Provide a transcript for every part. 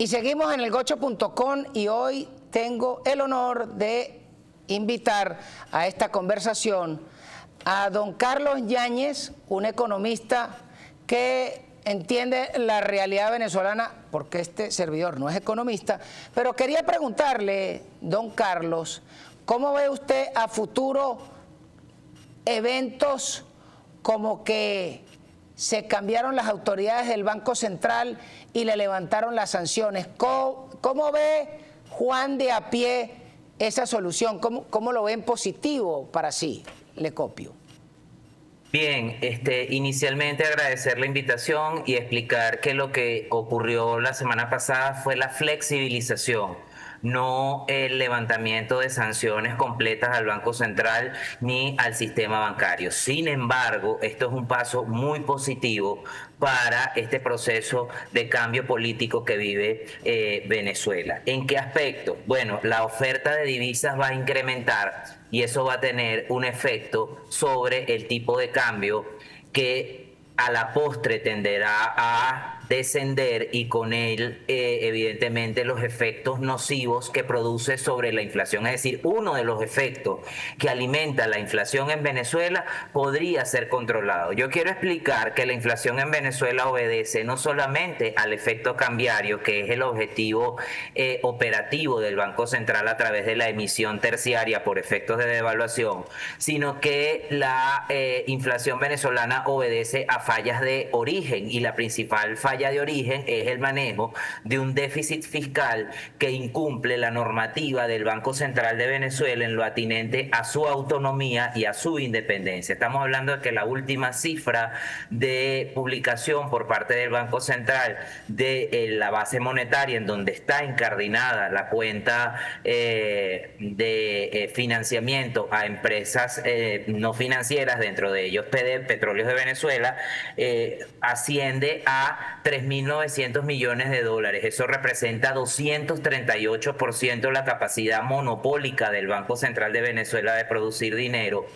Y seguimos en elgocho.com y hoy tengo el honor de invitar a esta conversación a don Carlos Yáñez, un economista que entiende la realidad venezolana, porque este servidor no es economista, pero quería preguntarle, don Carlos, ¿cómo ve usted a futuro eventos como que se cambiaron las autoridades del Banco Central y le levantaron las sanciones? ¿Cómo ve Juan de a pie esa solución? ¿Cómo lo ve en positivo para sí? Le copio. Bien, inicialmente agradecer la invitación y explicar que lo que ocurrió la semana pasada fue la flexibilización, no el levantamiento de sanciones completas al Banco Central ni al sistema bancario. Sin embargo, esto es un paso muy positivo para este proceso de cambio político que vive Venezuela. ¿En qué aspecto? Bueno, la oferta de divisas va a incrementar y eso va a tener un efecto sobre el tipo de cambio que a la postre tenderá a descender y con él evidentemente los efectos nocivos que produce sobre la inflación. Es decir, uno de los efectos que alimenta la inflación en Venezuela podría ser controlado. Yo quiero explicar que la inflación en Venezuela obedece no solamente al efecto cambiario, que es el objetivo operativo del Banco Central a través de la emisión terciaria por efectos de devaluación, sino que la inflación venezolana obedece a fallas de origen, y la principal falla de origen es el manejo de un déficit fiscal que incumple la normativa del Banco Central de Venezuela en lo atinente a su autonomía y a su independencia. Estamos hablando de que la última cifra de publicación por parte del Banco Central de la base monetaria, en donde está incardinada la cuenta de financiamiento a empresas no financieras, dentro de ellos Petróleos de Venezuela, asciende a 3.900 millones de dólares. Eso representa 238% la capacidad monopólica del Banco Central de Venezuela de producir dinero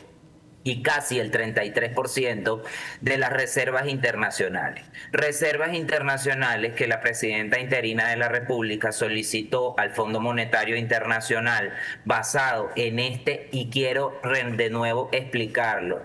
y casi el 33% de las reservas internacionales. Reservas internacionales que la presidenta interina de la República solicitó al Fondo Monetario Internacional basado en y quiero de nuevo explicarlo,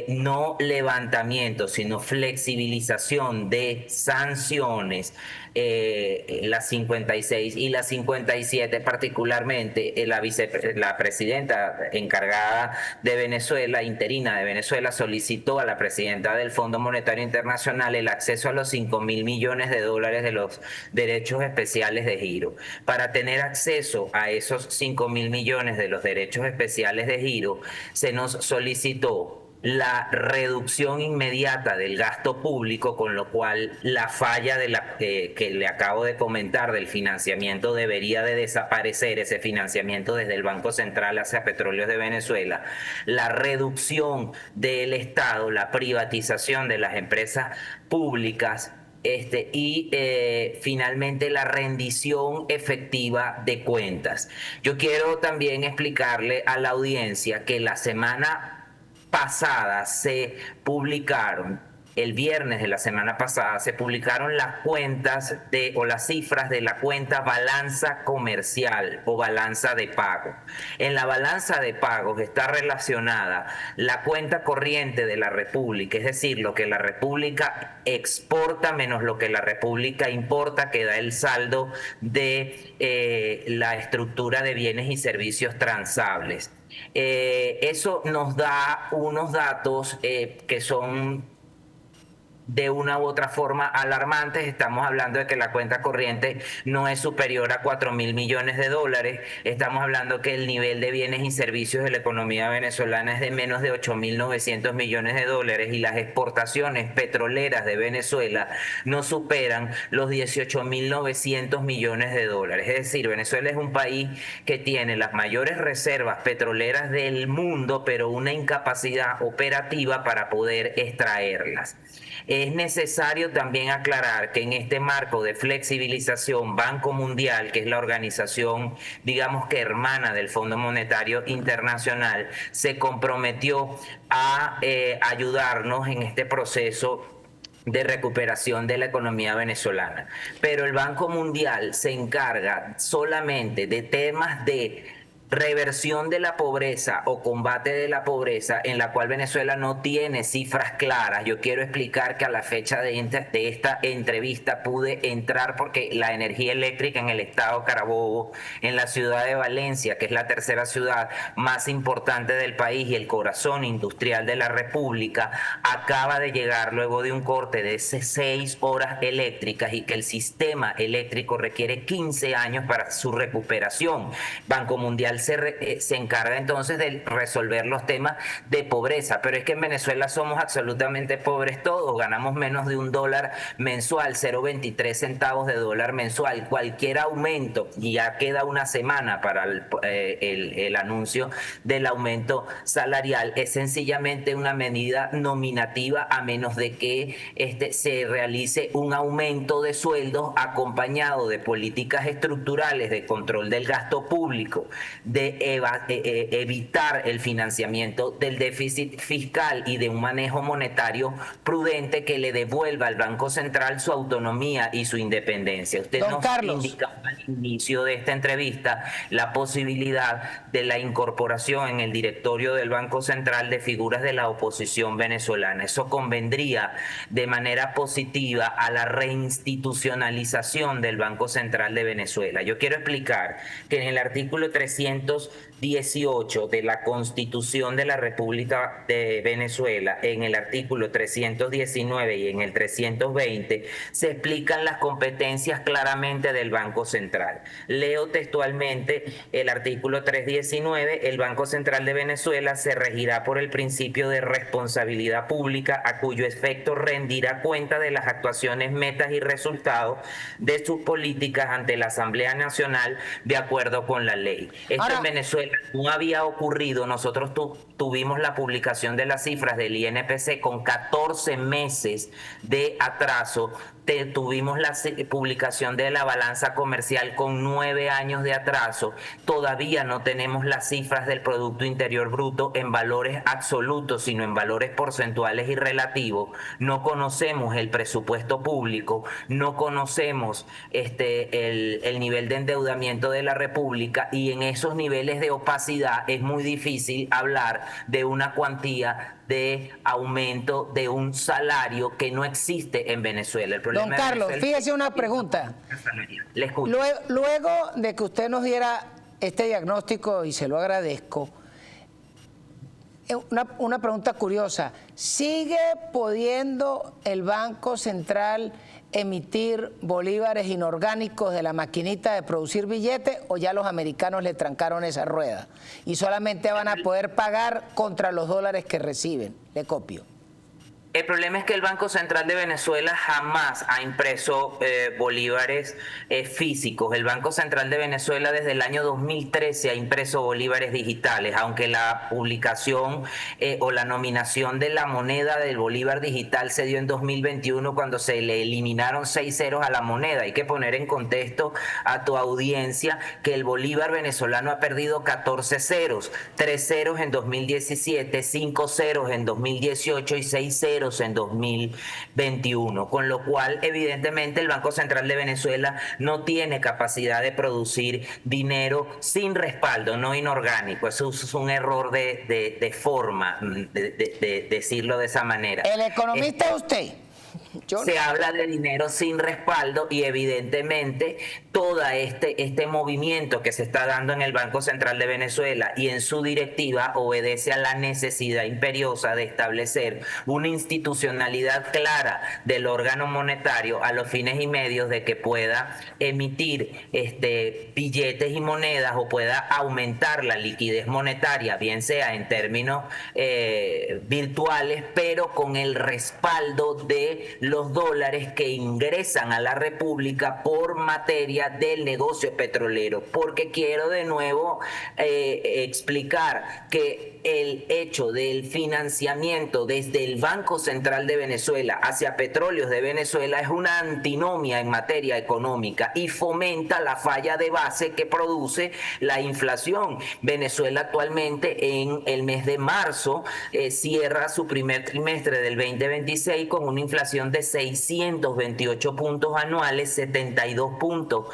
no levantamiento, sino flexibilización de sanciones, las 56 y las 57 particularmente, la presidenta encargada de Venezuela, interina de Venezuela, solicitó a la presidenta del Fondo Monetario Internacional el acceso a los 5.000 millones de dólares de los derechos especiales de giro. Para tener acceso a esos 5.000 millones de los derechos especiales de giro, se nos solicitó la reducción inmediata del gasto público, con lo cual la falla que le acabo de comentar del financiamiento debería de desaparecer, ese financiamiento desde el Banco Central hacia Petróleos de Venezuela, la reducción del Estado, la privatización de las empresas públicas, y finalmente la rendición efectiva de cuentas. Yo quiero también explicarle a la audiencia que la semana pasada se publicaron, el viernes de la semana pasada, se publicaron las cuentas o las cifras de la cuenta balanza comercial o balanza de pago. En la balanza de pagos está relacionada la cuenta corriente de la República, es decir, lo que la República exporta menos lo que la República importa, que da el saldo de la estructura de bienes y servicios transables. Eso nos da unos datos que son de una u otra forma alarmantes. Estamos hablando de que la cuenta corriente no es superior a 4.000 millones de dólares. Estamos hablando que el nivel de bienes y servicios de la economía venezolana es de menos de 8.900 millones de dólares y las exportaciones petroleras de Venezuela no superan los 18.900 millones de dólares. Es decir, Venezuela es un país que tiene las mayores reservas petroleras del mundo, pero una incapacidad operativa para poder extraerlas. Es necesario también aclarar que en este marco de flexibilización, Banco Mundial, que es la organización, digamos que hermana del Fondo Monetario Internacional, se comprometió a ayudarnos en este proceso de recuperación de la economía venezolana. Pero el Banco Mundial se encarga solamente de temas de reversión de la pobreza o combate de la pobreza, en la cual Venezuela no tiene cifras claras. Yo quiero explicar que a la fecha de esta entrevista pude entrar porque la energía eléctrica en el estado Carabobo, en la ciudad de Valencia, que es la tercera ciudad más importante del país y el corazón industrial de la República, acaba de llegar luego de un corte de 6 horas eléctricas y que el sistema eléctrico requiere 15 años para su recuperación. Banco Mundial se encarga entonces de resolver los temas de pobreza, pero es que en Venezuela somos absolutamente pobres todos, ganamos menos de $1 mensual, 0,23 centavos de dólar mensual. Cualquier aumento, y ya queda una semana para el anuncio del aumento salarial, es sencillamente una medida nominativa, a menos de que se realice un aumento de sueldos acompañado de políticas estructurales de control del gasto público, de evitar el financiamiento del déficit fiscal y de un manejo monetario prudente que le devuelva al Banco Central su autonomía y su independencia. Usted nos indicaba al inicio de esta entrevista la posibilidad de la incorporación en el directorio del Banco Central de figuras de la oposición venezolana. Eso convendría de manera positiva a la reinstitucionalización del Banco Central de Venezuela. Yo quiero explicar que en el artículo 318 de la Constitución de la República de Venezuela, en el artículo 319 y en el 320, se explican las competencias claramente del Banco Central. Leo textualmente el artículo 319: el Banco Central de Venezuela se regirá por el principio de responsabilidad pública, a cuyo efecto rendirá cuenta de las actuaciones, metas y resultados de sus políticas ante la Asamblea Nacional de acuerdo con la ley. Esto en Venezuela no había ocurrido. Nosotros tuvimos la publicación de las cifras del INPC con 14 meses de atraso. Tuvimos la publicación de la balanza comercial con 9 años de atraso. Todavía no tenemos las cifras del Producto Interior Bruto en valores absolutos, sino en valores porcentuales y relativos. No conocemos el presupuesto público, no conocemos el nivel de endeudamiento de la República, y en esos niveles de opacidad es muy difícil hablar de una cuantía de aumento de un salario que no existe en Venezuela. Don Carlos, fíjese una pregunta. Le escucho. Luego de que usted nos diera este diagnóstico, y se lo agradezco, una pregunta curiosa. ¿Sigue pudiendo el Banco Central emitir bolívares inorgánicos de la maquinita de producir billetes, o ya los americanos le trancaron esa rueda y solamente van a poder pagar contra los dólares que reciben? Le copio. El problema es que el Banco Central de Venezuela jamás ha impreso bolívares físicos. El Banco Central de Venezuela desde el año 2013 ha impreso bolívares digitales, aunque la publicación o la nominación de la moneda del bolívar digital se dio en 2021, cuando se le eliminaron 6 ceros a la moneda. Hay que poner en contexto a tu audiencia que el bolívar venezolano ha perdido 14 ceros, 3 ceros en 2017, 5 ceros en 2018 y 6 ceros en 2021, con lo cual evidentemente el Banco Central de Venezuela no tiene capacidad de producir dinero sin respaldo, no inorgánico. Eso es un error de forma, de decirlo de esa manera. El economista es usted. Se habla de dinero sin respaldo, y evidentemente todo este movimiento que se está dando en el Banco Central de Venezuela y en su directiva obedece a la necesidad imperiosa de establecer una institucionalidad clara del órgano monetario a los fines y medios de que pueda emitir billetes y monedas, o pueda aumentar la liquidez monetaria, bien sea en términos virtuales, pero con el respaldo de los dólares que ingresan a la República por materia del negocio petrolero. Porque quiero de nuevo explicar que el hecho del financiamiento desde el Banco Central de Venezuela hacia Petróleos de Venezuela es una antinomia en materia económica y fomenta la falla de base que produce la inflación. Venezuela actualmente en el mes de marzo cierra su primer trimestre del 2026 con una inflación de 628 puntos anuales, 72 puntos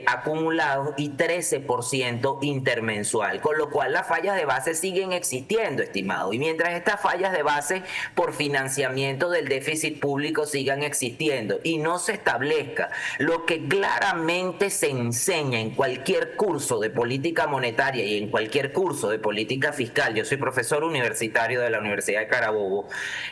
acumulados y 13% intermensual, con lo cual las fallas de base siguen existiendo, estimado. Y mientras estas fallas de base por financiamiento del déficit público sigan existiendo y no se establezca lo que claramente se enseña en cualquier curso de política monetaria y en cualquier curso de política fiscal. Yo soy profesor universitario de la Universidad de Carabobo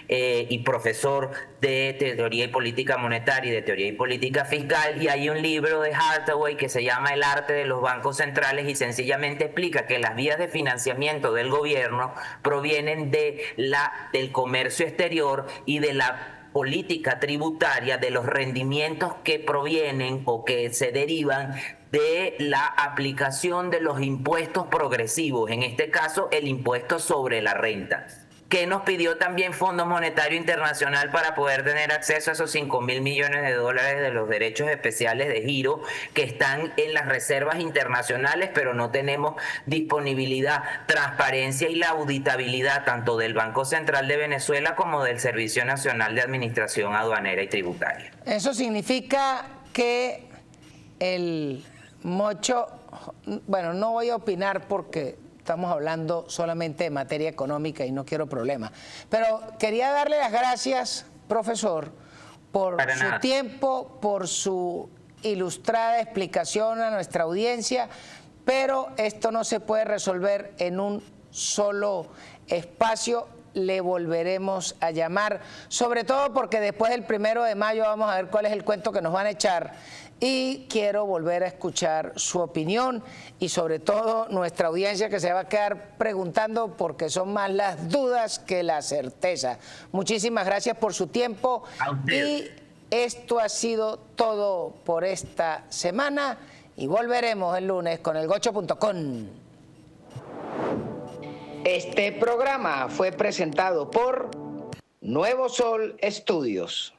y profesor de teoría y política monetaria y de teoría y política fiscal, y hay un libro de Hathaway que se llama El arte de los bancos centrales y sencillamente explica que las vías de financiamiento del gobierno provienen del comercio exterior y de la política tributaria, de los rendimientos que provienen o que se derivan de la aplicación de los impuestos progresivos, en este caso el impuesto sobre la renta, que nos pidió también Fondo Monetario Internacional para poder tener acceso a esos 5.000 millones de dólares de los derechos especiales de giro que están en las reservas internacionales, pero no tenemos disponibilidad, transparencia y la auditabilidad tanto del Banco Central de Venezuela como del Servicio Nacional de Administración Aduanera y Tributaria. Eso significa que el Mocho, bueno, no voy a opinar porque estamos hablando solamente de materia económica y no quiero problemas. Pero quería darle las gracias, profesor, por su tiempo, por su ilustrada explicación a nuestra audiencia, pero esto no se puede resolver en un solo espacio. Le volveremos a llamar, sobre todo porque después del 1 de mayo vamos a ver cuál es el cuento que nos van a echar y quiero volver a escuchar su opinión y sobre todo nuestra audiencia que se va a quedar preguntando porque son más las dudas que la certeza. Muchísimas gracias por su tiempo y esto ha sido todo por esta semana y volveremos el lunes con elgocho.com. Este programa fue presentado por Nuevo Sol Estudios.